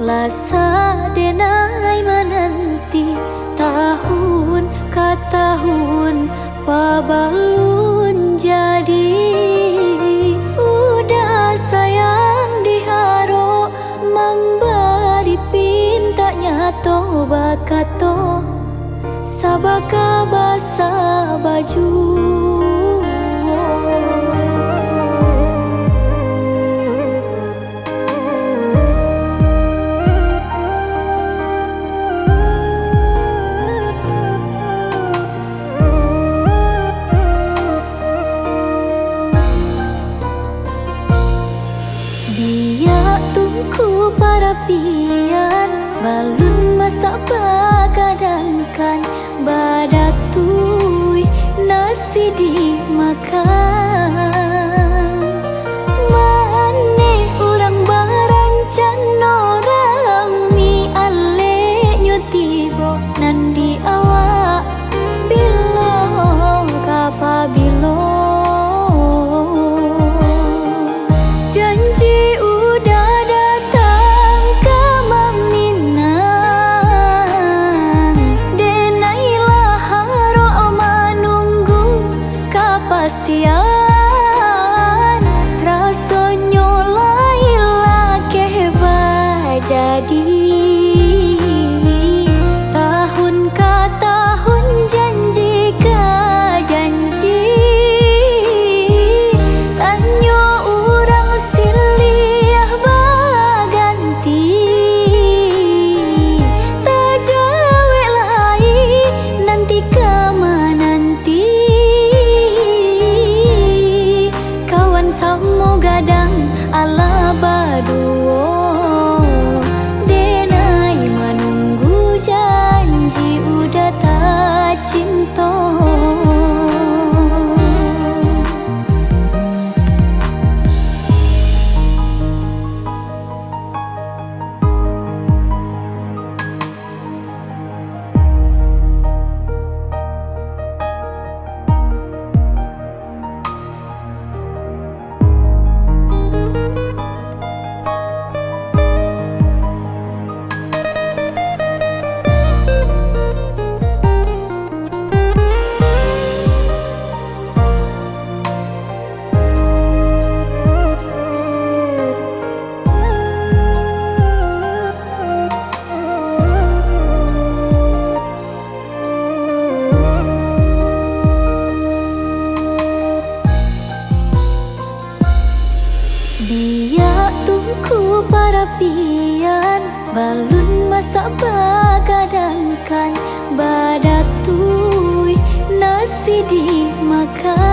Lasa denai menanti tahun ke tahun pabalun jadi. Udah sayang diharo memberi pinta nyato bakato sabaka basa baju. Dia tungku parapian balun masak bagadangkan badatui nasi dimakan. Mane urang barancan norami ale nyutibo nandi awak bilo kapa bilo. Rasanya laila keheba jadi. Tahun ke tahun janji ke janji. Tanya orang silih baganti. Terjawab lagi nanti kemana nanti. Samo gadang ala baduo denai menunggu janji udah tak cinta. Dia tungku parapian balun masak bagadangkan badatui nasi dimakan.